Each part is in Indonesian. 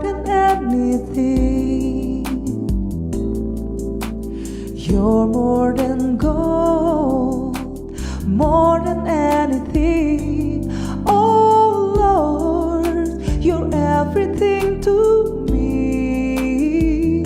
than anything. You're more than gold, more than anything. Oh Lord, you're everything to me.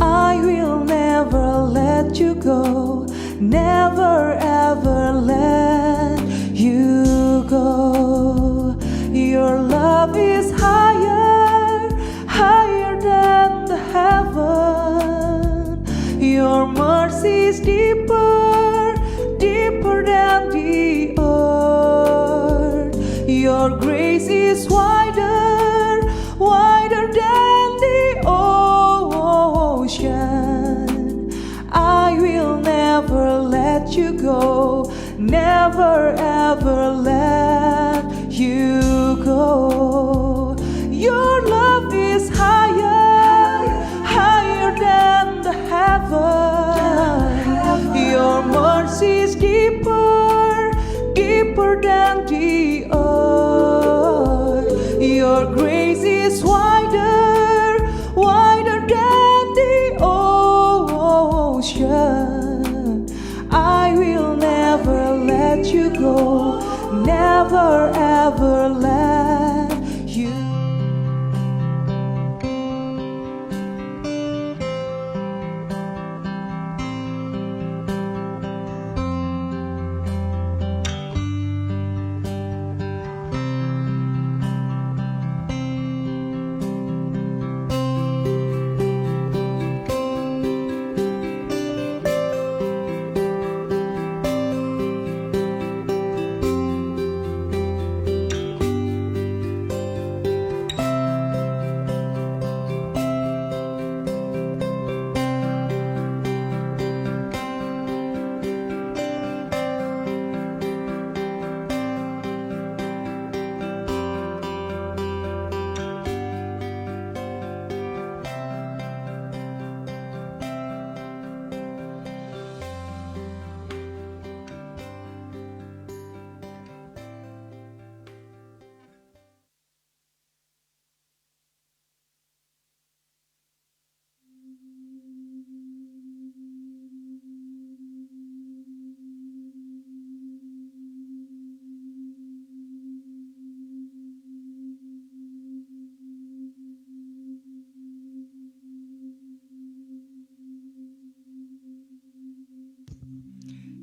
I will never let you go, never ever let you go. Your love is higher, higher than the heaven. Your mercy is deeper, deeper than the earth. Your grace is wider, wider than the ocean. I will never let you go, never ever let you go. Your love is higher, higher than the heaven. Your mercy is deeper, deeper than the earth. Your grace is wider, wider than the ocean. I will never let you go, never ever let you.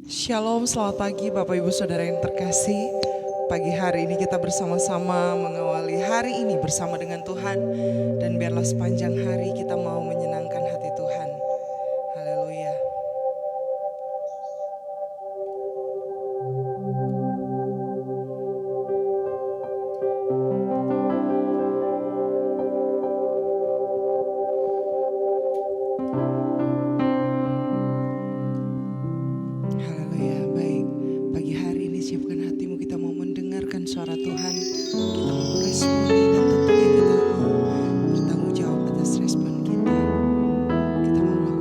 Shalom, selamat pagi Bapak Ibu Saudara yang terkasih. Pagi hari ini kita bersama-sama mengawali hari ini bersama dengan Tuhan. Dan biarlah sepanjang hari kita mau menyenangkan hati Tuhan. Haleluya. Suara Tuhan, kita mau meresponi dan tentunya kita mau bertanggung jawab atas respon kita. Kita mau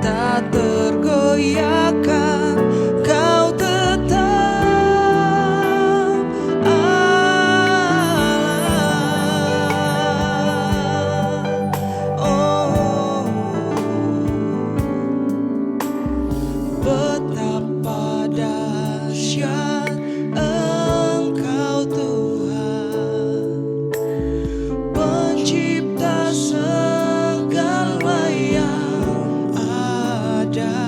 tak tergoyahkan, Kau tetap Allah. Oh, betapa dahsyat Engkau Tuhan, pencipta segala yang ada.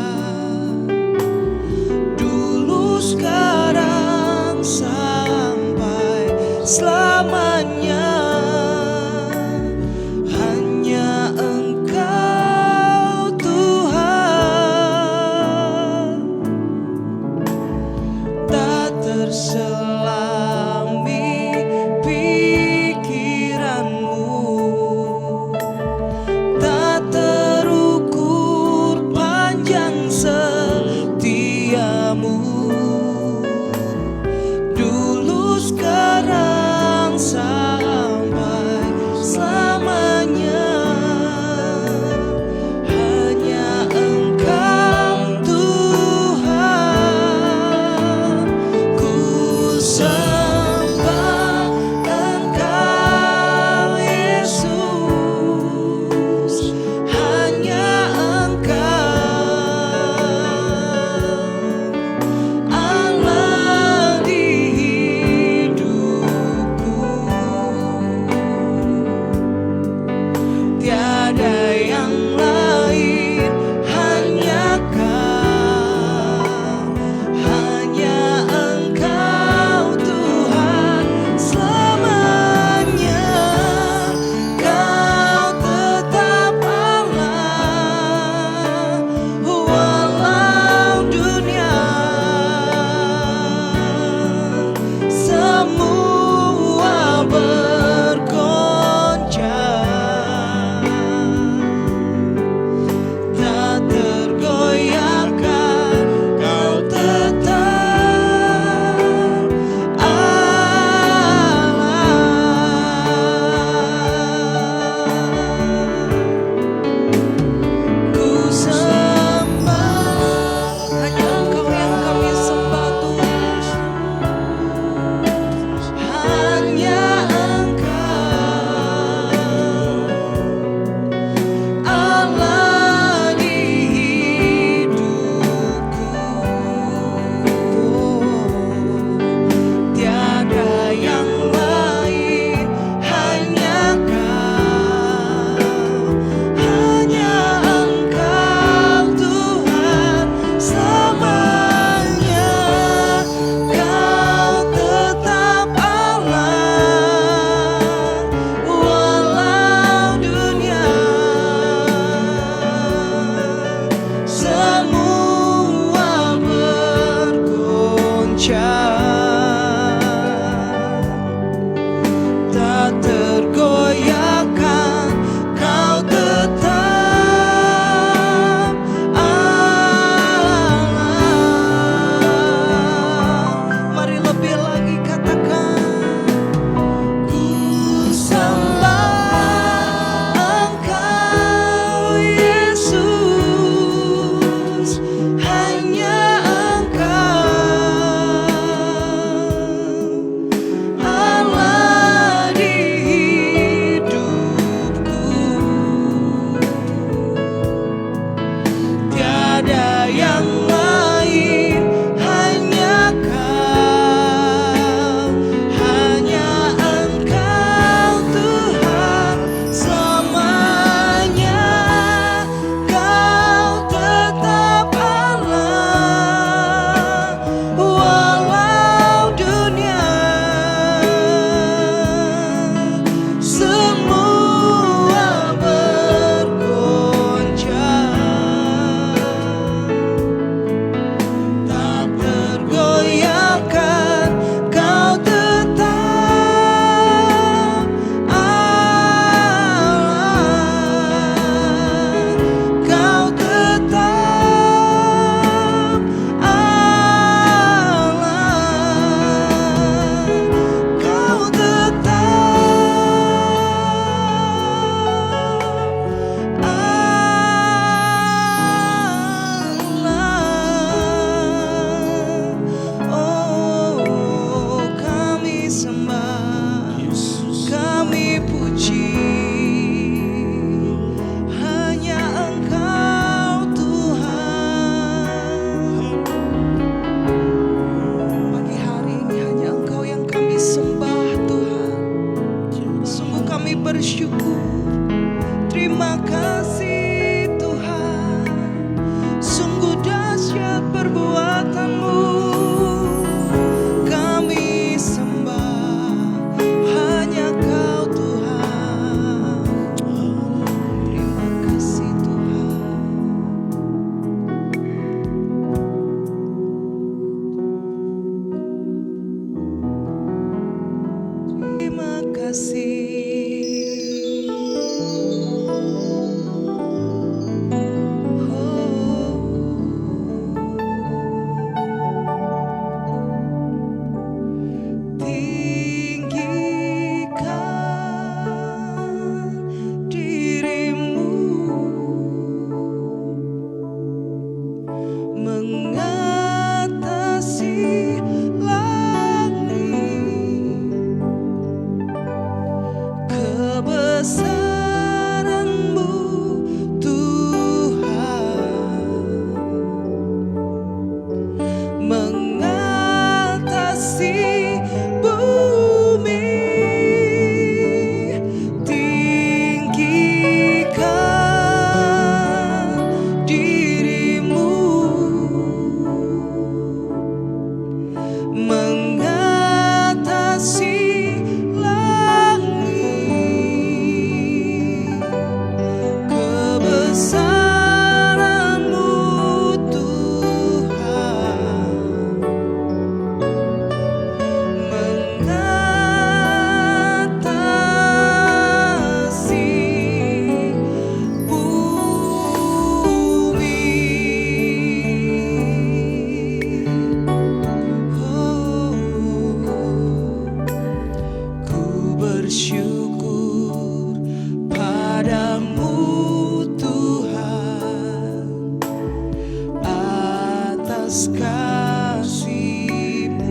belas kasih-Mu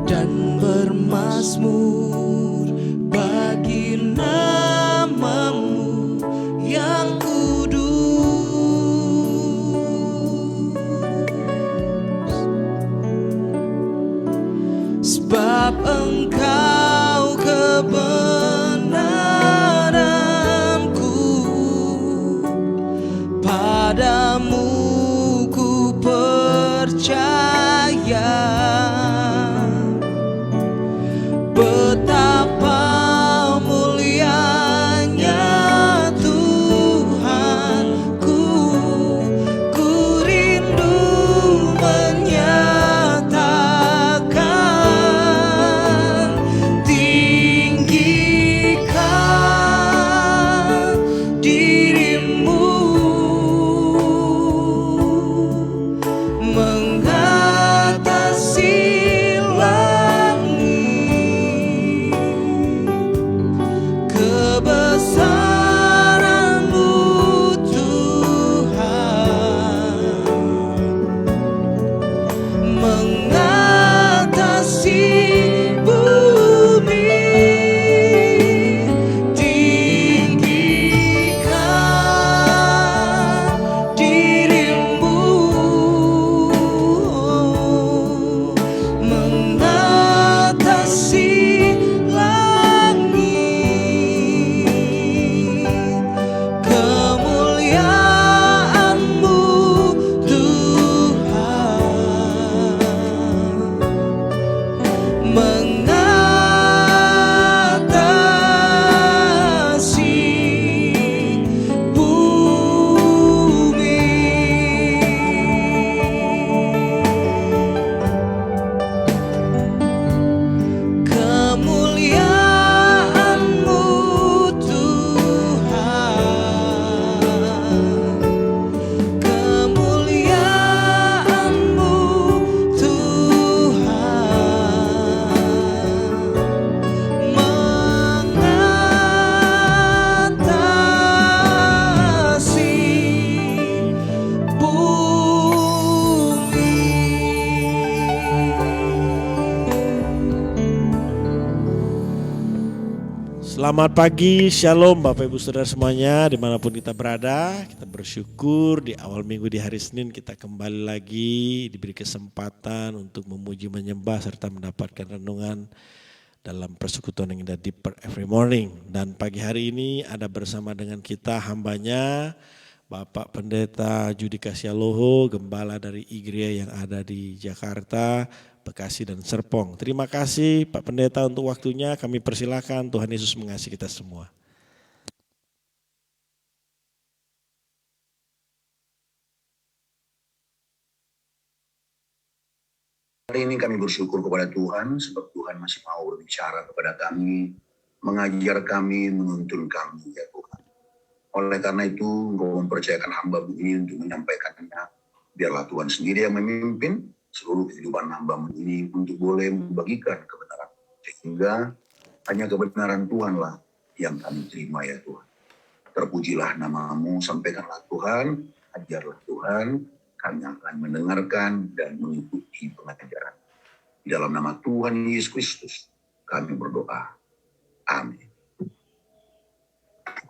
dan bermazmur bagi nama-Mu yang kudus. Sebab Engkau kebenaranku, padamu ku percaya. Betapa mulianya Tuhanku, ku rindu menyatakan. Tinggikan dirimu mengatasi langit, kebesaran-Mu Tuhan mengatasi bumi. Tinggikan dirimu mengatasi langit, kemuliaan-Mu Tuhan mengatasi bumi. Kemuliaan-Mu Tuhan, kemuliaan-Mu Tuhan mengatasi bumi. Selamat pagi, shalom Bapak Ibu Saudara semuanya dimanapun kita berada. Kita bersyukur di awal minggu di hari Senin kita kembali lagi diberi kesempatan untuk memuji, menyembah serta mendapatkan renungan dalam persekutuan yang indah Deeper Every Morning. Dan pagi hari ini ada bersama dengan kita hambanya Bapak Pendeta Judika Sialoho, Gembala dari Igria yang ada di Jakarta, Bekasi dan Serpong. Terima kasih Pak Pendeta untuk waktunya, kami persilakan. Tuhan Yesus mengasihi kita semua. Hari ini kami bersyukur kepada Tuhan sebab Tuhan masih mau berbicara kepada kami, mengajar kami, menuntun kami ya Tuhan. Oleh karena itu Engkau mempercayakan hamba-Mu ini untuk menyampaikannya. Biarlah Tuhan sendiri yang memimpin seluruh kehidupan hamba-Mu ini untuk boleh membagikan kebenaran. Sehingga hanya kebenaran Tuhanlah yang kami terima ya Tuhan. Terpujilah nama-Mu, sampaikanlah Tuhan, ajarlah Tuhan. Kami akan mendengarkan dan mengikuti pengajaran. Di dalam nama Tuhan Yesus Kristus kami berdoa. Amin.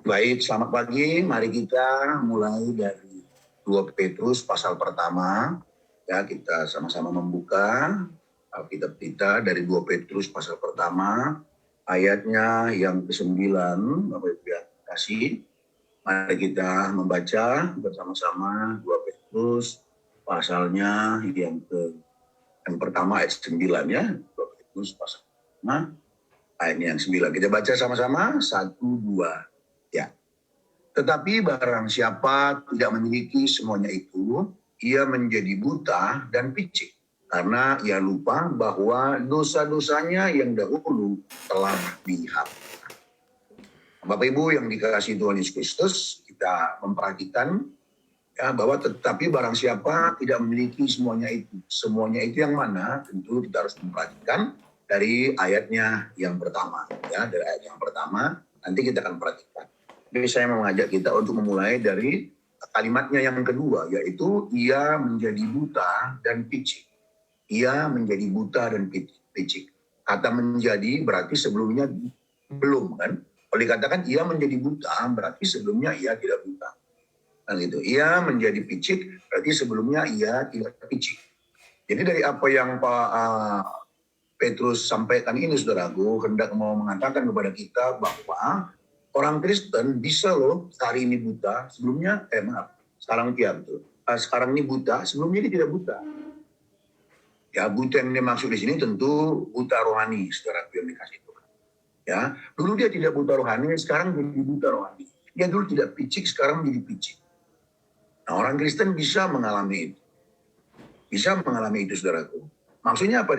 Baik, selamat pagi. Mari kita mulai dari 2 Petrus pasal pertama. Ya, kita sama-sama membuka Alkitab kita dari 2 Petrus pasal pertama. Ayatnya yang ke-9, Bapak Ibu yang kasih. Mari kita membaca bersama-sama 2 Petrus pasalnya yang pertama ayat 9 ya. 2 Petrus pasal pertama ayatnya yang 9. Kita baca sama-sama 1, 2 ya. Tetapi barang siapa tidak memiliki semuanya itu, ia menjadi buta dan picik karena ia lupa bahwa dosa-dosanya yang dahulu telah dihapus. Bapak Ibu yang dikasihi Tuhan Yesus Kristus, kita memperhatikan ya, bahwa tetapi barang siapa tidak memiliki semuanya itu yang mana? Tentu kita harus memperhatikan dari ayatnya yang pertama ya, dari ayat yang pertama nanti kita akan perhatikan. Jadi saya mengajak kita untuk memulai dari kalimatnya yang kedua, yaitu ia menjadi buta dan picik. Ia menjadi buta dan picik. Kata menjadi berarti sebelumnya belum kan? Kalau dikatakan ia menjadi buta berarti sebelumnya ia tidak buta. Kan gitu. Ia menjadi picik berarti sebelumnya ia tidak picik. Jadi dari apa yang Pak Petrus sampaikan ini, saudaraku, hendak mau mengatakan kepada kita bahwa orang Kristen bisa loh hari ini buta, sebelumnya sekarang sekarang ini buta, sebelumnya dia tidak buta. Ya, buta yang dimaksud di sini tentu buta rohani, saudara yang dikasih Tuhan. Ya, dulu dia tidak buta rohani, sekarang jadi buta rohani. Dia dulu tidak picik, sekarang jadi picik. Nah, orang Kristen bisa mengalami itu. Bisa mengalami itu, saudaraku. Maksudnya apa?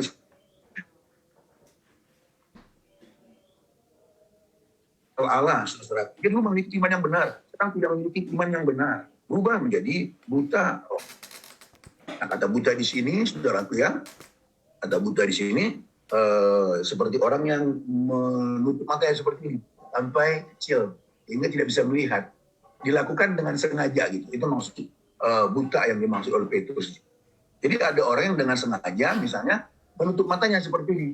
Allah, saudara. Dia dulu memiliki iman yang benar, sekarang tidak memiliki iman yang benar. Berubah menjadi buta. Nah, kata buta di sini, saudaraku ya, kata buta di sini seperti orang yang menutup matanya seperti ini sampai kecil, sehingga tidak bisa melihat. Dilakukan dengan sengaja gitu. Itu maksud buta yang dimaksud oleh Petrus. Jadi ada orang yang dengan sengaja, misalnya menutup matanya seperti ini.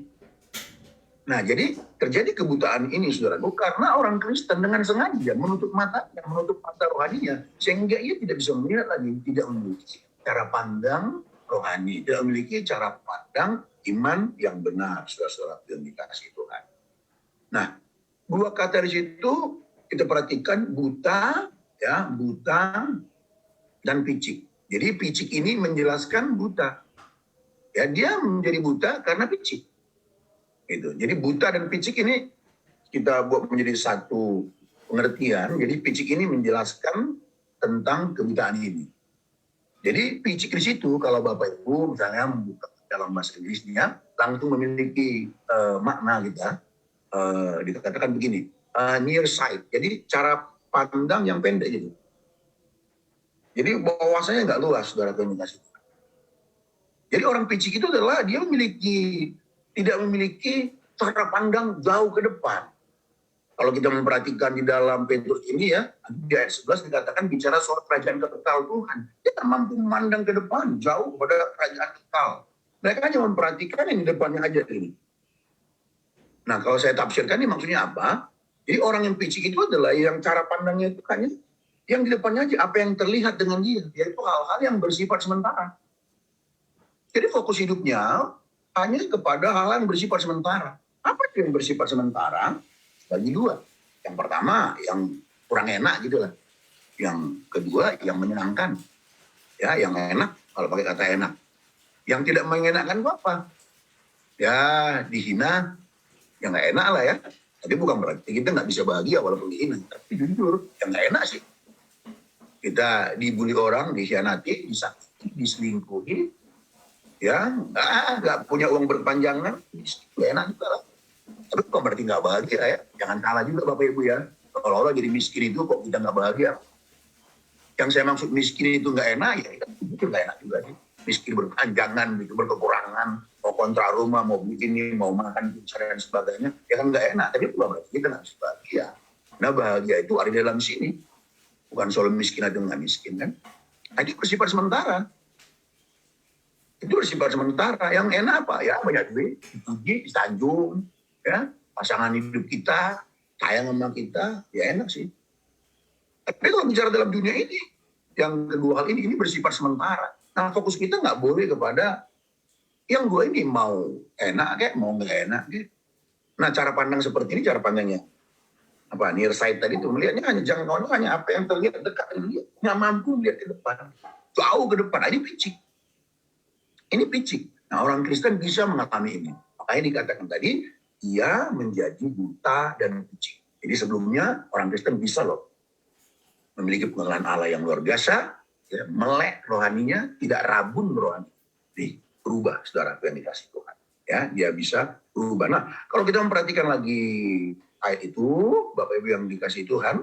Nah, jadi terjadi kebutaan ini, saudaraku, karena orang Kristen dengan sengaja menutup mata rohaninya, sehingga ia tidak bisa melihat lagi, tidak memiliki cara pandang rohani, tidak memiliki cara pandang iman yang benar, saudara-saudara yang dikasihi Tuhan. Nah, dua kata di situ kita perhatikan buta, ya, buta dan picik. Jadi picik ini menjelaskan buta. Ya, dia menjadi buta karena picik. Gitu. Jadi buta dan picik ini kita buat menjadi satu pengertian. Jadi picik ini menjelaskan tentang kebutaan ini. Jadi picik di situ kalau Bapak Ibu misalnya membuka dalam bahasa Inggrisnya langsung memiliki makna kita dikatakan begini, near sight. Jadi cara pandang yang pendek gitu. Jadi wawasannya nggak luas, saudara komunikasi. Jadi orang picik itu adalah dia tidak memiliki cara pandang jauh ke depan. Kalau kita memperhatikan di dalam Petrus ini ya, di ayat 11 dikatakan bicara soal kerajaan kekal Tuhan. Dia tak mampu memandang ke depan, jauh kepada kerajaan kekal. Mereka hanya memperhatikan yang di depannya aja ini. Nah, kalau saya tafsirkan ini maksudnya apa? Jadi orang yang picik itu adalah yang cara pandangnya itu hanya yang di depannya aja, apa yang terlihat dengan dia, yaitu hal-hal yang bersifat sementara. Jadi fokus hidupnya hanya kepada hal yang bersifat sementara. Apa itu yang bersifat sementara? Bagi dua. Yang pertama, yang kurang enak gitu lah. Yang kedua, yang menyenangkan. Ya, yang enak, kalau pakai kata enak. Yang tidak menyenangkan itu apa? Ya, dihina, yang nggak enak lah ya. Tapi bukan berarti kita nggak bisa bahagia walaupun dihina. Tapi jujur, yang nggak enak sih. Kita dibully orang, dikhianati, disakiti, diselingkuhi, ya nggak punya uang berkepanjangan, nggak enak juga lah. Tapi bukan berarti nggak bahagia ya. Jangan salah juga Bapak Ibu ya. Kalau orang jadi miskin itu kok kita nggak bahagia. Yang saya maksud miskin itu nggak enak ya, itu nggak enak juga sih. Miskin berkepanjangan, gitu, berkekurangan, mau kontrak rumah, mau begini, mau makan, dan sebagainya, ya kan nggak enak. Tapi bukan berarti kita nggak bisa bahagia. Nah bahagia itu ada di dalam sini. Bukan soal miskin atau nggak miskin kan. Nah, itu bersifat sementara. Itu bersifat sementara. Yang enak apa? Ya banyak duit, dipuji, disanjung, ya, pasangan hidup kita, sayang sama kita, ya enak sih. Tapi kalau bicara dalam dunia ini, yang kedua hal ini bersifat sementara. Nah fokus kita nggak boleh kepada yang dua ini mau enak kayak mau nggak enak. Kayak. Nah cara pandang seperti ini cara pandangnya apa near sight tadi itu melihatnya hanya jangkauannya hanya apa yang terlihat dekat dengan dia, nggak mampu melihat ke depan, jauh ke depan. Ini picik. Ini picik. Nah orang Kristen bisa mengalami ini. Makanya dikatakan tadi ia menjadi buta dan picik. Jadi sebelumnya orang Kristen bisa loh memiliki pengenalan Allah yang luar biasa, ya, melek rohaninya, tidak rabun rohani. Nih, berubah saudara yang dikasih Tuhan. Ya, dia bisa berubah. Nah, kalau kita memperhatikan lagi ayat itu, Bapak Ibu yang dikasih Tuhan,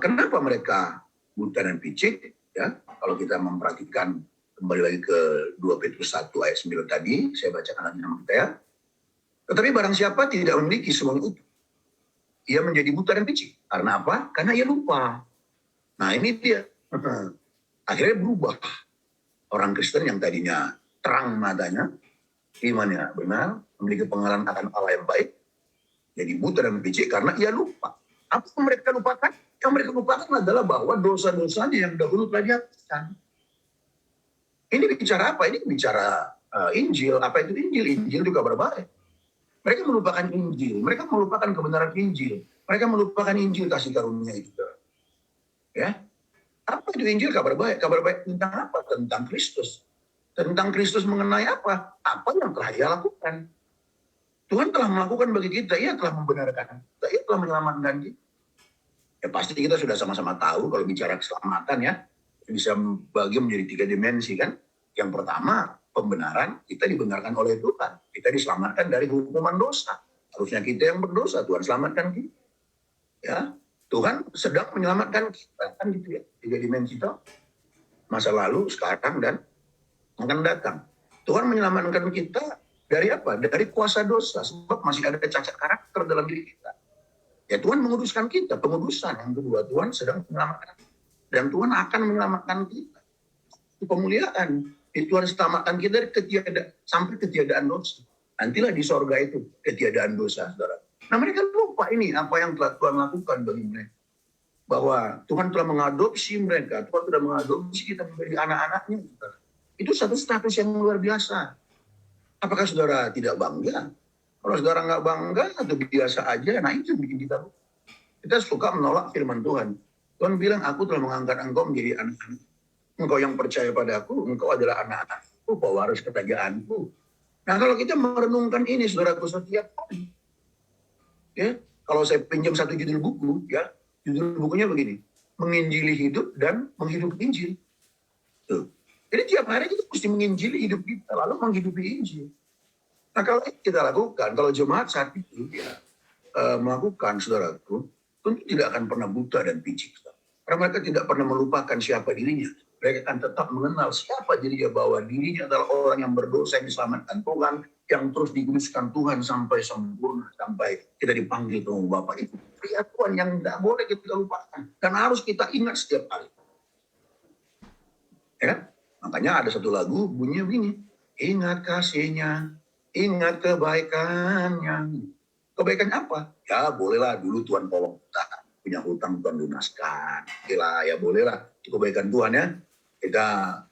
kenapa mereka buta dan picik? Ya, kalau kita memperhatikan kembali lagi ke 2 Petrus 1 ayat 9 tadi, saya bacakan lagi nama kita ya. Tetapi barang siapa tidak memiliki semuanya itu, ia menjadi buta dan picik. Karena apa? Karena ia lupa Nah ini dia. Akhirnya berubah. Orang Kristen yang tadinya terang matanya, imannya benar, memiliki pengenalan akan Allah yang baik, jadi buta dan picik karena ia lupa. Apa yang mereka lupakan? Yang mereka lupakan adalah bahwa dosa-dosanya yang dahulu telah dihapuskan. Ini bicara apa? Ini bicara Injil. Apa itu Injil? Injil itu kabar baik. Mereka melupakan Injil. Mereka melupakan kebenaran Injil. Mereka melupakan Injil kasih karunia itu. Ya, apa itu Injil? Kabar baik. Kabar baik tentang apa? Tentang Kristus. Tentang Kristus mengenai apa? Apa yang telah ia lakukan. Tuhan telah melakukan bagi kita. Ia telah membenarkan kita. Ia telah menyelamatkan kita. Ya pasti kita sudah sama-sama tahu kalau bicara keselamatan ya. Bisa bagi menjadi 3 dimensi kan. Yang pertama, pembenaran. Kita dibenarkan oleh Tuhan. Kita diselamatkan dari hukuman dosa. Harusnya kita yang berdosa. Tuhan selamatkan kita. Ya, Tuhan sedang menyelamatkan kita. Kan gitu ya. 3 dimensi itu. Masa lalu, sekarang, dan akan datang. Tuhan menyelamatkan kita dari apa? Dari kuasa dosa. Sebab masih ada cacat karakter dalam diri kita. Ya Tuhan menguduskan kita. Pengudusan. Yang kedua, Tuhan sedang menyelamatkan. Dan Tuhan akan menyelamatkan kita. Itu pemuliaan. Tuhan selamatkan kita sampai ketiadaan dosa. Nantilah di sorga itu ketiadaan dosa, saudara. Nah mereka lupa ini apa yang telah Tuhan lakukan bagi mereka. Bahwa Tuhan telah mengadopsi mereka. Tuhan telah mengadopsi kita menjadi anak-anaknya. Saudara. Itu satu status yang luar biasa. Apakah saudara tidak bangga? Kalau saudara nggak bangga atau biasa aja, nah itu yang bikin kita lupa. Kita suka menolak firman Tuhan. Tuhan bilang, aku telah mengangkat engkau menjadi anak-anak. Engkau yang percaya padaku, engkau adalah anak-anakku, pewaris kerajaanku. Nah kalau kita merenungkan ini, saudaraku, setiap hari. Ya, kalau saya pinjam satu judul buku, ya, judul bukunya begini. Menginjili hidup dan menghidupi Injil. Tuh. Jadi tiap hari kita mesti menginjili hidup kita, lalu menghidupi Injil. Nah kalau kita lakukan, kalau jemaat saat itu ya, melakukan, saudaraku, tentu tidak akan pernah buta dan picik. Karena mereka tidak pernah melupakan siapa dirinya. Mereka akan tetap mengenal siapa dirinya, bahwa dirinya adalah orang yang berdosa yang diselamatkan Tuhan, yang terus dikuduskan Tuhan sampai sempurna, sampai kita dipanggil ke Bapa. Itu pria Tuhan yang tidak boleh kita lupakan. Dan harus kita ingat setiap hari. Ya, makanya ada satu lagu bunyinya begini. Ingat kasihnya, ingat kebaikannya. Kebaikan apa? Ya bolehlah dulu Tuhan tolong kita. Punya hutang Tuhan lunaskan. Ya bolehlah. Itu kebaikan Tuhan ya. Kita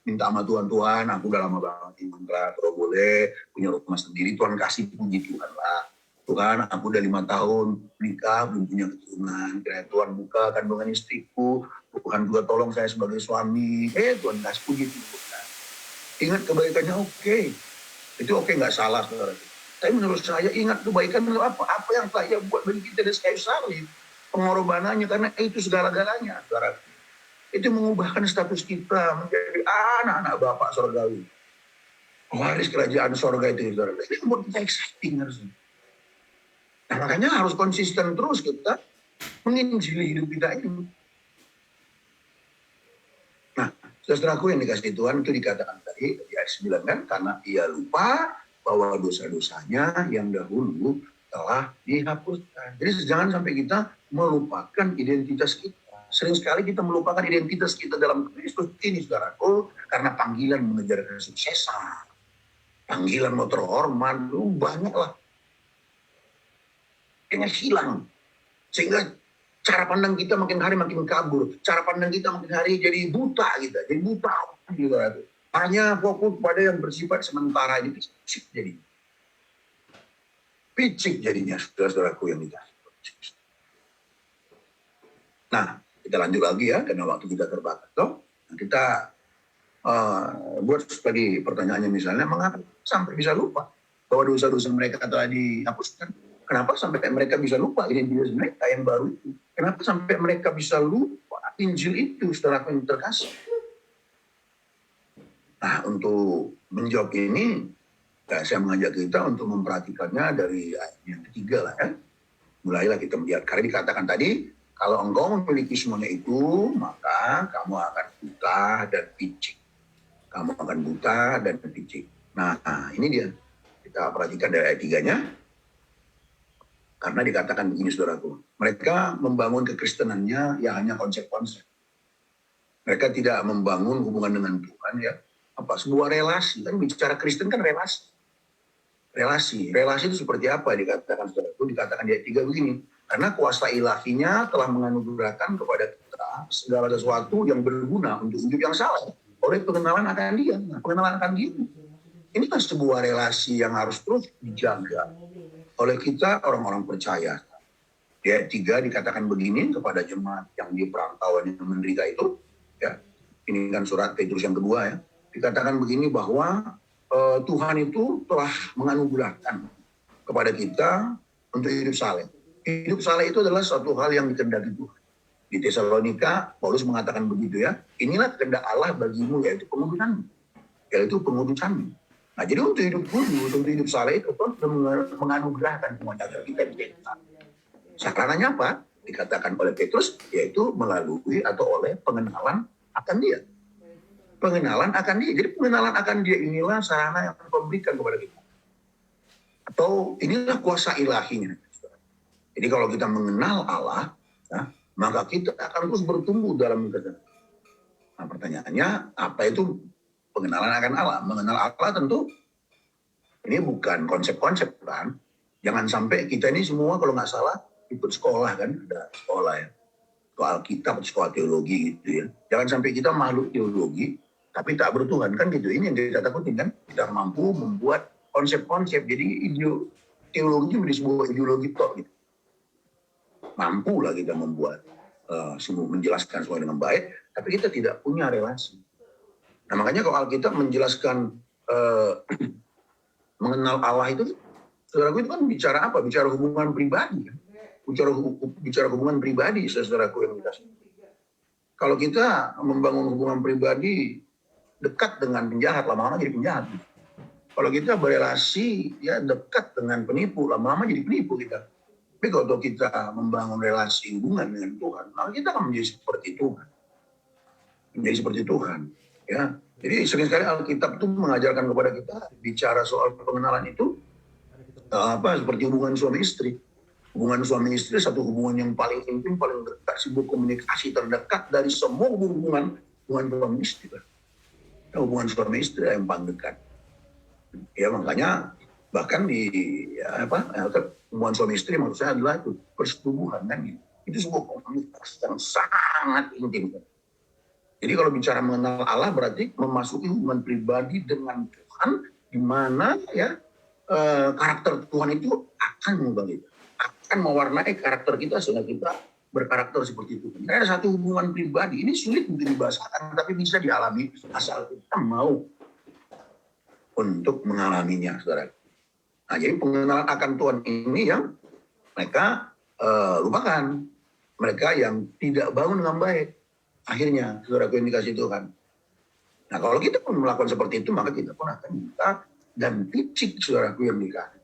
minta sama Tuhan, Tuhan aku udah lama banget ingkar. Kalau boleh punya rumah sendiri, Tuhan kasih, puji Tuhan lah. Tuhan aku udah 5 tahun nikah, belum punya keturunan. Kira Tuhan buka kandungan istriku. Tuhan juga tolong saya sebagai suami. Tuhan kasih, puji Tuhan. Ingat kebaikannya oke. Itu oke, nggak salah saudara. Tapi menurut saya ingat kebaikan apa? Apa yang telah ia buat bagi kita dari kayu salib. Pengorbanannya, karena itu segala-galanya. Saudara. Itu mengubahkan status kita menjadi anak-anak Bapak Surgawi. Waris kerajaan surga itu. Saudara. Ini buat kita exciting harusnya. Nah makanya harus konsisten terus kita menginjili hidup kita ini. Nah, saudaraku yang dikasih Tuhan itu dikatakan tadi di ayat 9 kan, karena ia lupa bahwa dosa-dosanya yang dahulu telah dihapuskan. Jadi jangan sampai kita melupakan identitas kita. Sering sekali kita melupakan identitas kita dalam Kristus ini, saudaraku, karena panggilan mengejar kesuksesan, panggilan mau terhormat, banyaklah. Kayaknya hilang. Sehingga cara pandang kita makin hari makin kabur. Cara pandang kita makin hari jadi buta gitu. Jadi buta. Gitu. Hanya fokus pada yang bersifat sementara. Jadi picik jadi. Picik jadinya saudara-saudaraku yang dikasih. Nah, kita lanjut lagi ya. Karena waktu kita terbatas. Nah, kita buat lagi pertanyaannya misalnya. Mengapa sampai bisa lupa bahwa dosa-dosa mereka telah dihapuskan? Kenapa sampai mereka bisa lupa identitas mereka yang baru itu? Kenapa sampai mereka bisa lupa Injil itu, saudara yang terkasih? Nah, untuk menjawab ini, ya, saya mengajak kita untuk memperhatikannya dari ayat yang ketiga lah ya. Mulailah kita melihat. Karena dikatakan tadi, kalau engkau memiliki semuanya itu, maka kamu akan buta dan picik. Kamu akan buta dan picik. Nah, ini dia. Kita perhatikan dari ayat 3-nya. Karena dikatakan begini saudaraku, mereka membangun kekristenannya ya hanya konsep-konsep. Mereka tidak membangun hubungan dengan Tuhan ya. Sebuah relasi, kan bicara Kristen kan relasi. Relasi itu seperti apa dikatakan saudara? Itu dikatakan di ayat 3 begini. Karena kuasa ilahinya telah menganugerahkan kepada kita segala sesuatu yang berguna untuk hidup yang salah oleh pengenalan akan Dia. Nah, pengenalan akan Dia. Ini kan sebuah relasi yang harus terus dijaga oleh kita orang-orang percaya. Di ayat 3 dikatakan begini kepada jemaat yang di perantauan yang menderita itu, ya. Ini kan surat Petrus yang kedua ya. Dikatakan begini bahwa Tuhan itu telah menganugerahkan kepada kita untuk hidup saleh. Hidup saleh itu adalah suatu hal yang dikehendaki Tuhan. Di Tesalonika, Paulus mengatakan begitu ya. Inilah kehendak Allah bagimu, yaitu pengudusanmu. Nah, jadi untuk hidup kudus, untuk hidup saleh itu Tuhan menganugerahkan semuanya agar kita dicinta. Sarananya apa? Dikatakan oleh Petrus, yaitu melalui atau oleh pengenalan akan Dia. Pengenalan akan Dia. Jadi pengenalan akan Dia inilah sarana yang diberikan kepada kita. Atau inilah kuasa ilahinya. Jadi kalau kita mengenal Allah, ya, maka kita akan terus bertumbuh dalam kebenaran. Nah, pertanyaannya, apa itu pengenalan akan Allah? Mengenal Allah tentu ini bukan konsep-konsep kan. Jangan sampai kita ini semua kalau nggak salah ikut sekolah kan, ada sekolah ya. Sekolah Alkitab, sekolah teologi gitu ya. Jangan sampai kita makhluk teologi, tapi tak bertuhan kan gitu. Ini yang kita takutin kan. Kita mampu membuat konsep-konsep. Jadi teologi menjadi sebuah ideologi tok gitu. Mampu lah kita membuat semua menjelaskan semua dengan baik, tapi kita tidak punya relasi. Nah makanya kalau Alkitab menjelaskan mengenal Allah itu, saudaraku itu kan bicara apa? Bicara hubungan pribadi kan? Bicara hubungan pribadi, saudaraku yang dikasih. Kalau kita membangun hubungan pribadi dekat dengan penjahat, lama-lama jadi penjahat. Kalau kita berelasi ya dekat dengan penipu, lama-lama jadi penipu kita. Tapi kalau kita membangun relasi hubungan dengan Tuhan, maka kita akan menjadi seperti Tuhan. Menjadi seperti Tuhan. Ya. Jadi sering sekali Alkitab itu mengajarkan kepada kita bicara soal pengenalan itu seperti hubungan suami istri. Hubungan suami istri satu hubungan yang paling intim, paling dekat, sebuah komunikasi terdekat dari semua hubungan suami istri. Ya, hubungan suami istri yang paling dekat. Ya makanya bahkan di hubungan suami istri maksud saya adalah itu persetubuhan kan gitu. Itu sebuah komunitas yang sangat intim. Jadi kalau bicara mengenal Allah berarti memasuki hubungan pribadi dengan Tuhan di mana ya karakter Tuhan itu akan mengubah kita, akan mewarnai karakter kita sehingga kita berkarakter seperti itu. Ada satu hubungan pribadi ini sulit untuk dibahasakan tapi bisa dialami asal kita mau untuk mengalaminya, saudara. Nah, jadi pengenalan akan Tuhan ini yang mereka lupakan. Mereka yang tidak bangun dengan baik. Akhirnya, saudaraku yang dikasih Tuhan. Nah, kalau kita pun melakukan seperti itu, maka kita pun akan minta dan picik, saudaraku yang dikasih.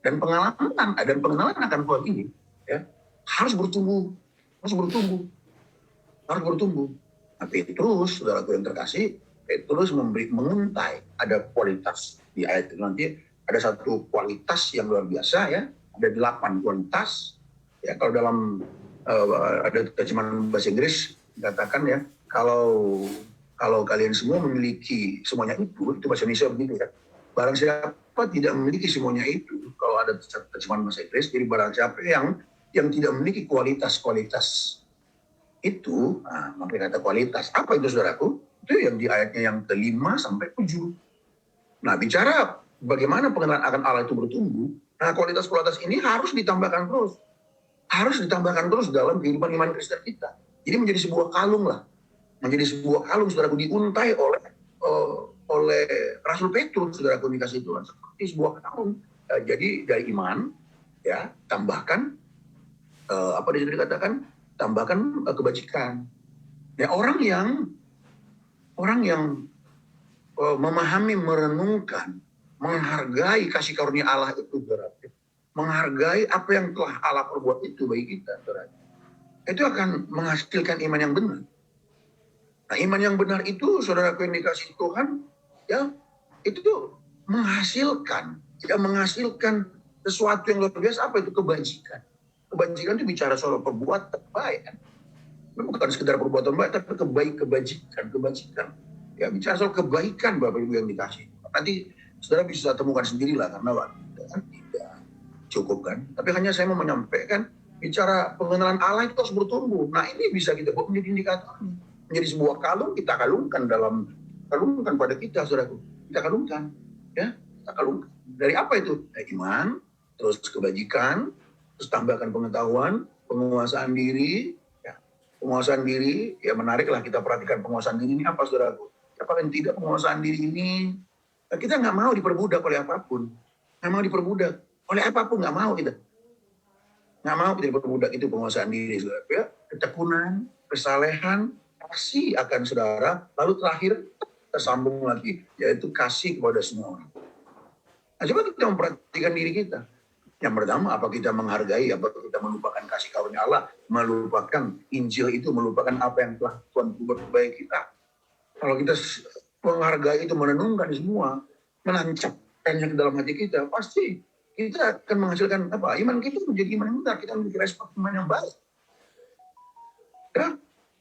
Dan pengenalan akan Tuhan ini ya, harus bertumbuh. Nah, Petrus, saudaraku yang terkasih, Petrus menguntai ada kualitas di ayat itu nanti. Ada satu kualitas yang luar biasa ya, ada 8 kualitas. Ya kalau dalam ada terjemahan bahasa Inggris dikatakan ya, kalau kalian semua memiliki semuanya itu bahasa Indonesia begitu ya. Barang siapa tidak memiliki semuanya itu, kalau ada terjemahan bahasa Inggris, jadi barang siapa yang tidak memiliki kualitas itu, maka kata kualitas apa itu saudaraku? Itu yang di ayatnya yang ke-5 sampai 7. Nah bicara bagaimana pengenalan akan Allah itu bertumbuh, nah kualitas-kualitas ini harus ditambahkan terus dalam kehidupan iman Kristen kita. Jadi menjadi sebuah kalung lah, saudaraku, diuntai oleh Rasul Petrus, saudaraku dikasih Tuhan seperti sebuah kalung. Jadi dari iman, ya tambahkan apa dikatakan, tambahkan kebajikan. Ya orang yang memahami, merenungkan, menghargai kasih karunia Allah itu berarti menghargai apa yang telah Allah perbuat itu bagi kita berarti itu akan menghasilkan iman yang benar. Nah, iman yang benar itu saudaraku yang dikasih Tuhan ya itu menghasilkan sesuatu yang luar biasa. Apa itu kebajikan? Kebajikan itu bicara soal perbuatan baik kan? Bukan sekedar perbuatan baik, tapi kebajikan. Ya, bicara soal kebaikan Bapak Ibu yang dikasih. Nanti saudara bisa temukan sendirilah, karena waktu kan tidak cukup kan. Tapi hanya saya mau menyampaikan, bicara pengenalan Allah itu harus bertumbuh. Nah, ini bisa kita buat menjadi indikator. Menjadi sebuah kalung, kita kalungkan pada kita, saudaraku. Kita kalungkan. Ya, kita kalungkan. Dari apa itu? Dari iman, terus kebajikan, terus tambahkan pengetahuan, penguasaan diri. Ya, penguasaan diri, ya menariklah kita perhatikan penguasaan diri ini apa, saudaraku. Apa yang tidak penguasaan diri ini, kita nggak mau diperbudak oleh apapun. Nggak mau diperbudak oleh apapun, nggak mau kita. Nggak mau kita diperbudak, itu penguasaan diri, saudara. Ya, ketekunan, kesalehan, kasih akan saudara, lalu terakhir tersambung lagi, yaitu kasih kepada semua orang. Nah, coba kita memperhatikan diri kita. Yang pertama, apa kita menghargai, apa kita melupakan kasih karunia Allah, melupakan Injil itu, melupakan apa yang telah Tuhan buat baik kita. Kalau kita menghargai itu, menenungkan semua, menancapkannya ke dalam hati kita, pasti kita akan menghasilkan apa? Iman kita menjadi iman yang benar, kita menjadi respon iman yang baik. Ya,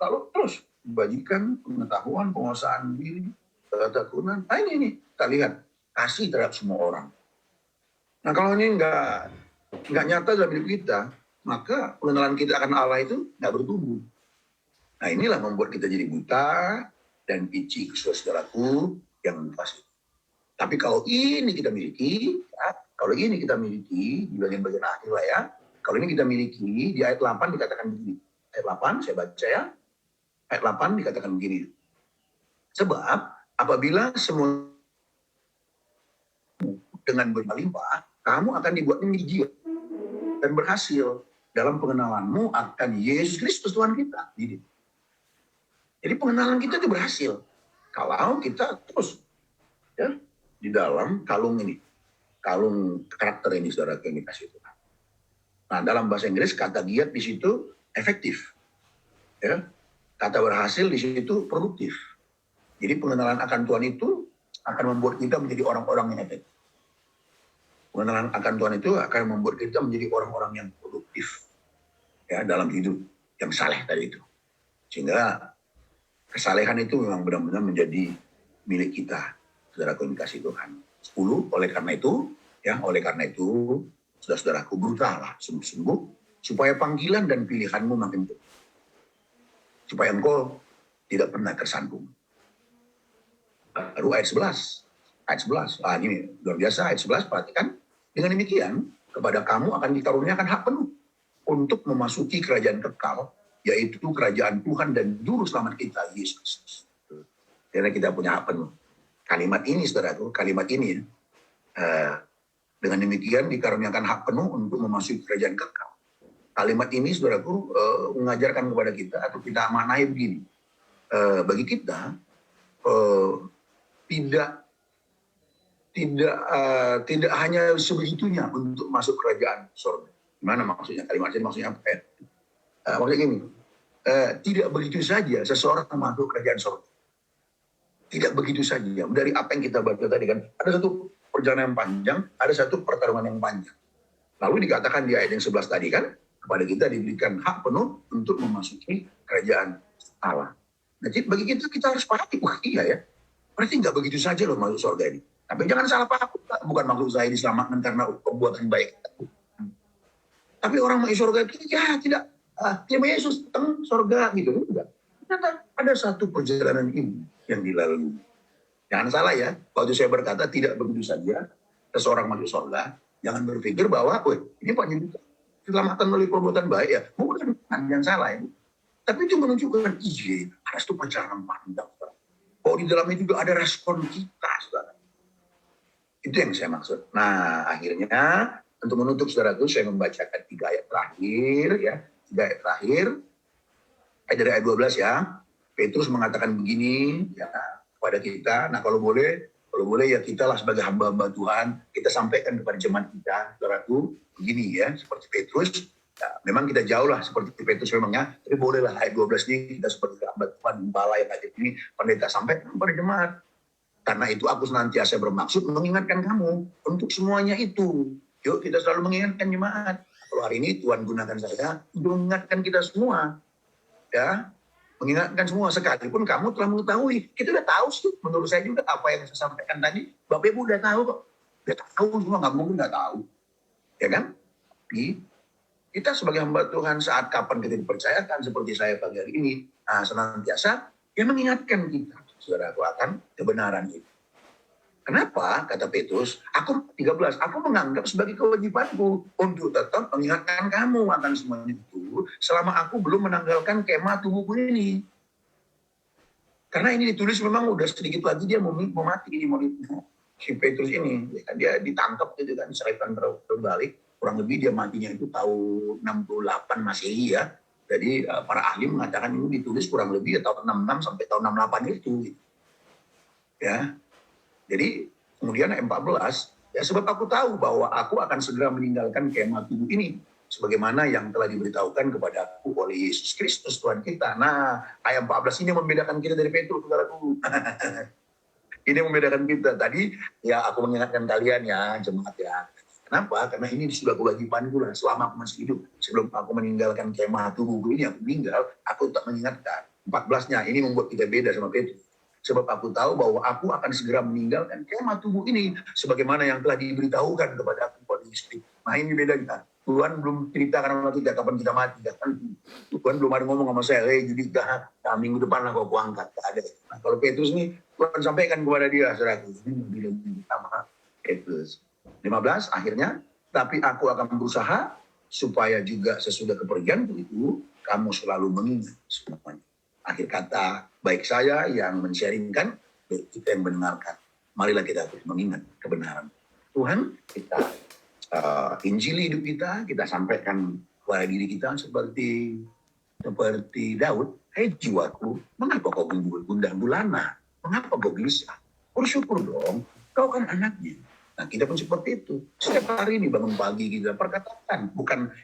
lalu terus kebajikan, pengetahuan, penguasaan diri, ketekunan. Nah ini kita lihat kasih terhadap semua orang. Nah kalau ini nggak nyata dalam hidup kita, maka pengenalan kita akan Allah itu nggak bertumbuh. Nah inilah membuat kita jadi buta dan picik, saudaraku yang kasih. Tapi kalau ini kita miliki, ya, di bagian akhir lah ya. Kalau ini kita miliki, di ayat 8 dikatakan begini. Ayat 8, saya baca ya. Ayat 8 dikatakan begini. Sebab apabila semua dengan berlimpah, kamu akan dibuat menjadi dan berhasil dalam pengenalanmu akan Yesus Kristus Tuhan kita. Jadi pengenalan kita itu berhasil kalau kita terus ya di dalam kalung ini, kalung karakter ini, saudara, yang dikasih Tuhan. Nah, dalam bahasa Inggris kata giat di situ efektif, ya. Kata berhasil di situ produktif. Jadi pengenalan akan Tuhan itu akan membuat kita menjadi orang-orang yang efektif. Pengenalan akan Tuhan itu akan membuat kita menjadi orang-orang yang produktif, ya, dalam hidup yang saleh tadi itu. Sehingga kesalehan itu memang benar-benar menjadi milik kita, saudaraku yang dikasih Tuhan. 10, oleh karena itu, saudara-saudaraku, berusahalah sungguh-sungguh supaya panggilan dan pilihanmu makin tinggi. Supaya engkau tidak pernah tersandung. Baru ayat 11. Ini luar biasa, ayat 11, perhatikan. Dengan demikian, kepada kamu akan dikaruniakan hak penuh untuk memasuki kerajaan kekal, yaitu kerajaan Tuhan dan Juru Selamat kita, Yesus Kristus. Karena kita punya hak penuh. Kalimat ini, saudaraku, dengan demikian dikaruniakan hak penuh untuk memasuki kerajaan kekal. Kalimat ini, saudaraku, mengajarkan kepada kita, atau kita maknai begini. Bagi kita, tidak hanya sebegitunya untuk masuk kerajaan surga. Gimana maksudnya? Kalimat ini maksudnya apa? Maksudnya gini, tidak begitu saja seseorang masuk kerajaan surga. Tidak begitu saja. Dari apa yang kita baca tadi kan, ada satu perjalanan yang panjang, ada satu pertarungan yang panjang. Lalu dikatakan di ayat yang 11 tadi kan, kepada kita diberikan hak penuh untuk memasuki kerajaan Allah. Nah, jadi bagi kita harus pahami, wah iya ya, berarti nggak begitu saja loh masuk surga ini. Tapi jangan salah paham, bukan maksud saya diselamatkan karena perbuatan baik. Tapi orang masuk surga itu ya tidak, terima Yesus teng surga gitu, enggak. Ternyata ada satu perjalanan ini yang dilalui. Jangan salah ya, waktu saya berkata tidak begitu saja seseorang masuk surga, jangan berpikir bahwa, ini Pak Yudhita diselamatkan melalui perbuatan baik ya. Bukan, jangan salah ya. Tapi itu menunjukkan, ada satu perjalanan panjang. Oh, di dalamnya juga ada respon kita, saudara. Itu yang saya maksud. Nah, akhirnya untuk menutup, saudaraku, saya membacakan 3 ayat terakhir, ya. 3 ayat terakhir. Dari ayat 12 ya. Petrus mengatakan begini ya kepada kita. Nah, kalau boleh ya kita lah sebagai hamba-hamba Tuhan, kita sampaikan kepada jemaat kita, saudaraku, begini ya, seperti Petrus. Ya, memang kita jauh lah seperti Petrus memangnya, tapi bolehlah ayat 12 ini kita seperti hamba Tuhan, gembala yang ada ini, pendeta sampaikan kepada jemaat. Karena itu aku senantiasa bermaksud mengingatkan kamu untuk semuanya itu. Yuk kita selalu mengingatkan jemaat. Kalau hari ini Tuhan gunakan saya untuk mengingatkan kita semua. ya, mengingatkan semua sekalipun kamu telah mengetahui. Kita udah tahu sih, menurut saya juga apa yang saya sampaikan tadi, Bapak Ibu udah tahu kok. Udah tahu semua, nggak mungkin nggak tahu. Ya kan? Tapi kita sebagai hamba Tuhan saat kapan kita dipercayakan seperti saya pagi hari ini, senantiasa dia mengingatkan kita, saudara, akan kebenaran itu. Kenapa? Kata Petrus, aku 13, aku menganggap sebagai kewajibanku untuk tetap mengingatkan kamu akan semuanya itu selama aku belum menanggalkan kemah tubuhku ini. Karena ini ditulis memang udah sedikit lagi dia mau mati ini, si Petrus ini. Dia ditangkap gitu kan, diserahkan terbalik. Kurang lebih dia matinya itu tahun 68 Masehi ya. Jadi para ahli mengatakan ini ditulis kurang lebih tahun 66 sampai tahun 68 itu. Ya. Jadi kemudian 14, ya sebab aku tahu bahwa aku akan segera meninggalkan kemah tubuh ini. Sebagaimana yang telah diberitahukan kepada aku oleh Yesus Kristus Tuhan kita. Nah, ayat 14 ini membedakan kita dari Petrus, saudaraku. Ini membedakan kita. Tadi ya aku mengingatkan kalian ya, jemaat ya. Kenapa? Karena ini sudah kewajibanku lah selama aku masih hidup. Sebelum aku meninggalkan kemah tubuhku ini, aku meninggal, aku tak mengingatkan. 14-nya, ini membuat kita beda sama Petrus. Sebab aku tahu bahwa aku akan segera meninggalkan kemah tubuh ini. Sebagaimana yang telah diberitahukan kepada aku pada istri. Nah ini beda kita. Tuhan belum ceritakan sama kita kapan kita mati. Kan? Tuhan belum ada ngomong sama saya, Judika, minggu depan lah kau angkat. Tak ada. Nah, kalau Petrus ini, Tuhan sampaikan kepada dia, saudaraku. Ini sama Petrus. 15 akhirnya, tapi aku akan berusaha supaya juga sesudah kepergianku itu, kamu selalu mengingat semuanya. Akhir kata, baik saya yang men-sharingkan, baik kita yang mendengarkan. Marilah kita terus mengingat kebenaran Tuhan. Kita injili hidup kita sampaikan kepada diri kita seperti Daud. Hei jiwaku, mengapa kau gundah gulana? Mengapa kau gelisah? Bersyukur dong, kau kan anaknya. Nah kita pun seperti itu. Setiap hari ini bangun pagi kita perkatakan.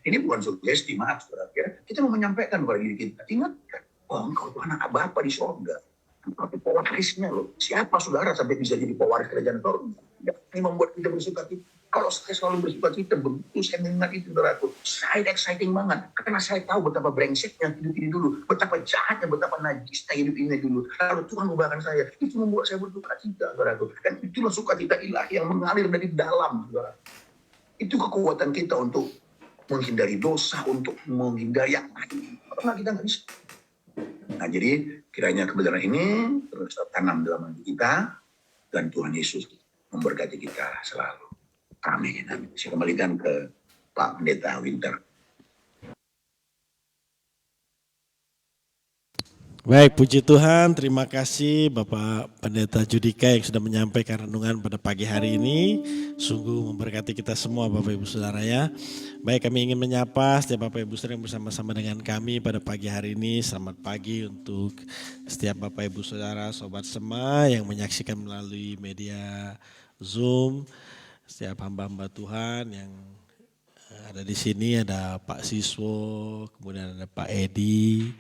Ini bukan sugesti, maaf saudara. Kita mau menyampaikan kepada diri kita. Ingatkan. Oh, engkau itu anak Bapa di sorga. Engkau itu pewarisnya loh. Siapa saudara sampai bisa jadi pewaris kerajaan sorga? Ini membuat kita bersuka cita. Kalau saya selalu bersuka cita, begitu saya mengingat itu, saudaraku. Saya exciting banget. Karena saya tahu betapa brengseknya hidup ini dulu. Betapa jahatnya, betapa najisnya hidup ini dulu. Lalu Tuhan ubahkan saya. Itu membuat saya bersuka cita, saudaraku. Dan itulah sukacita ilahi yang mengalir dari dalam, saudara. Itu kekuatan kita untuk menghindari dosa, untuk menghindari yang lain. Karena kita nggak bisa. Nah jadi kiranya kebenaran ini terus tertanam dalam hati kita dan Tuhan Yesus memberkati kita selalu. Amin. Amin. Saya kembalikan ke Pak Pendeta Winter. Baik, puji Tuhan, terima kasih Bapak Pendeta Judika yang sudah menyampaikan renungan pada pagi hari ini. Sungguh memberkati kita semua Bapak Ibu Saudara ya. Baik, kami ingin menyapa setiap Bapak Ibu Saudara yang bersama-sama dengan kami pada pagi hari ini. Selamat pagi untuk setiap Bapak Ibu Saudara, Sobat Sema yang menyaksikan melalui media Zoom. Setiap hamba-hamba Tuhan yang ada di sini, ada Pak Siswo, kemudian ada Pak Edi,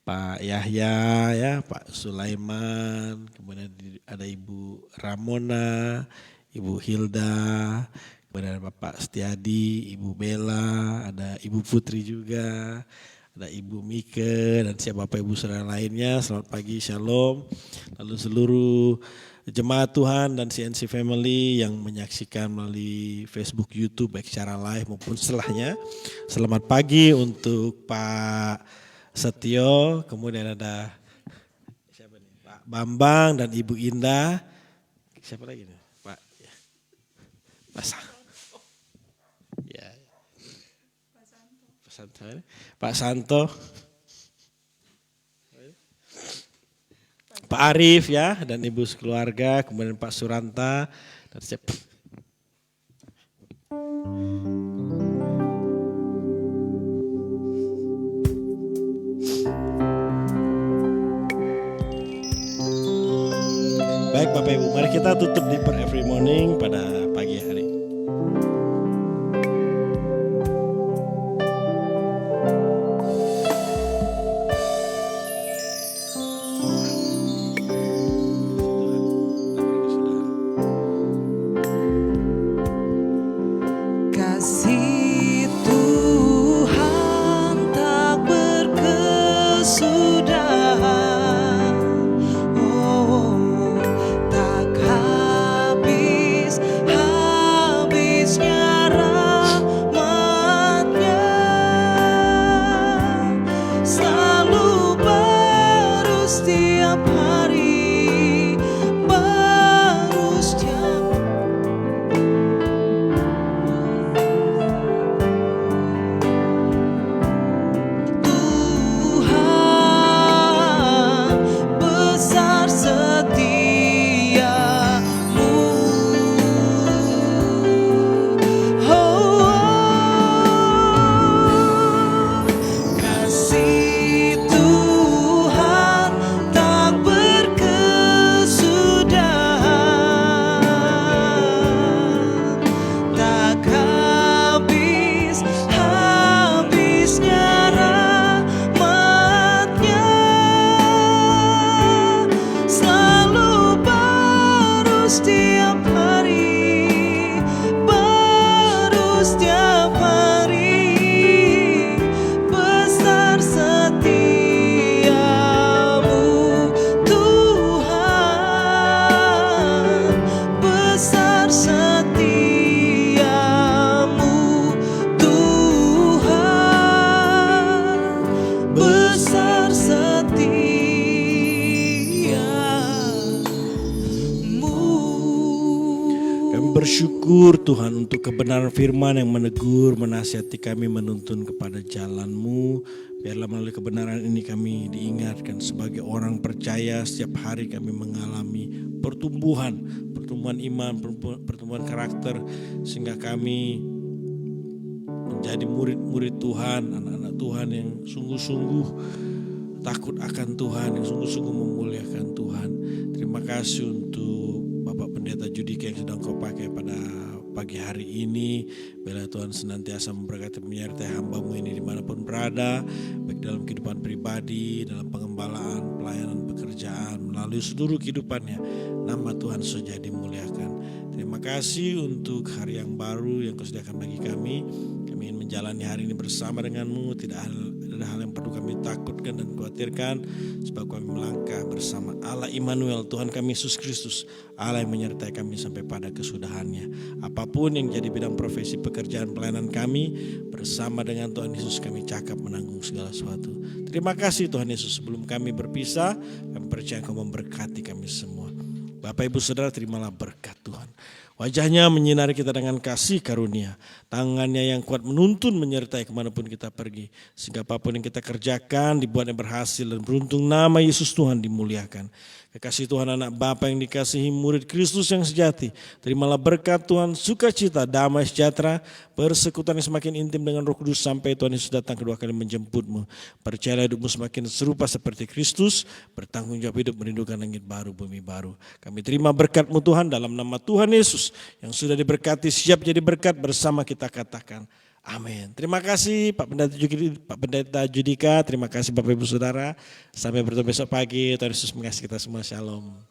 Pak Yahya, ya, Pak Sulaiman, kemudian ada Ibu Ramona, Ibu Hilda, kemudian ada Bapak Setiadi, Ibu Bella, ada Ibu Putri juga, ada Ibu Mike, dan siapa Bapak Ibu saudara lainnya. Selamat pagi, Shalom. Lalu seluruh jemaat Tuhan dan CNC Family yang menyaksikan melalui Facebook, YouTube, baik secara live maupun setelahnya. Selamat pagi untuk Pak Setio, kemudian ada siapa nih? Pak Bambang dan Ibu Indah. Siapa lagi nih? Pak Pak Santo. Pak Arif ya dan Ibu sekeluarga, kemudian Pak Suranta dan siapa? Baik Bapak Ibu, mari kita tutup di Per Every Morning pada pagi hari. Kasih Tuhan tak berkesudahan. setiap hari, baru setiap Tuhan besar setiamu. Kasih Tuhan tak berkesudahan, tak habisnya rahmat-Nya, selalu baru setiap hari, baru setiap hari, besar setiamu Tuhan, besar setiamu Tuhan, besar setiamu. Kami bersyukur Tuhan untuk kebenaran firman yang menegur, menasihati kami, menuntun kepada jalan-Mu. Biarlah melalui kebenaran ini kami diingatkan sebagai orang percaya setiap hari kami mengalami pertumbuhan iman, pertumbuhan karakter, sehingga kami menjadi murid-murid Tuhan, anak-anak Tuhan yang sungguh-sungguh takut akan Tuhan, yang sungguh-sungguh memuliakan Tuhan. Terima kasih untuk Bapak Pendeta Judika yang sedang Kau pakai pada pagi hari ini. Biarlah Tuhan senantiasa memberkati menyertai hamba-Mu ini dimanapun berada, baik dalam kehidupan pribadi, dalam pengembalaan, pelayanan, pekerjaan, melalui seluruh kehidupannya. Nama Tuhan saja dimuliakan. Terima kasih untuk hari yang baru yang Kau sediakan bagi kami. Kami ingin menjalani hari ini bersama dengan-Mu. Tidak ada hal yang perlu kami takutkan dan khawatirkan, sebab kami melangkah bersama Allah Immanuel, Tuhan kami Yesus Kristus, Allah yang menyertai kami sampai pada kesudahannya. Apapun yang jadi bidang profesi pekerjaan pelayanan kami, bersama dengan Tuhan Yesus kami cakap menanggung segala sesuatu. Terima kasih Tuhan Yesus. Sebelum kami berpisah, kami percaya Engkau memberkati kami semua. Bapak Ibu Saudara, terimalah berkat Tuhan. Wajahnya menyinari kita dengan kasih karunia. Tangannya yang kuat menuntun menyertai kemanapun kita pergi. Sehingga apapun yang kita kerjakan dibuatnya berhasil dan beruntung nama Yesus Tuhan dimuliakan. Kekasih Tuhan anak Bapa yang dikasihi murid Kristus yang sejati. Terimalah berkat Tuhan, sukacita, damai sejahtera, persekutuan yang semakin intim dengan Roh Kudus sampai Tuhan Yesus datang kedua kali menjemputmu. Percayalah hidupmu semakin serupa seperti Kristus, bertanggung jawab hidup merindukan langit baru, bumi baru. Kami terima berkat-Mu Tuhan dalam nama Tuhan Yesus yang sudah diberkati, siap jadi berkat bersama kita katakan. Amin. Terima kasih Pak Pendeta Judika, terima kasih Bapak Ibu Saudara. Sampai bertemu besok pagi. Tuhan Yesus mengasihi kita semua. Shalom.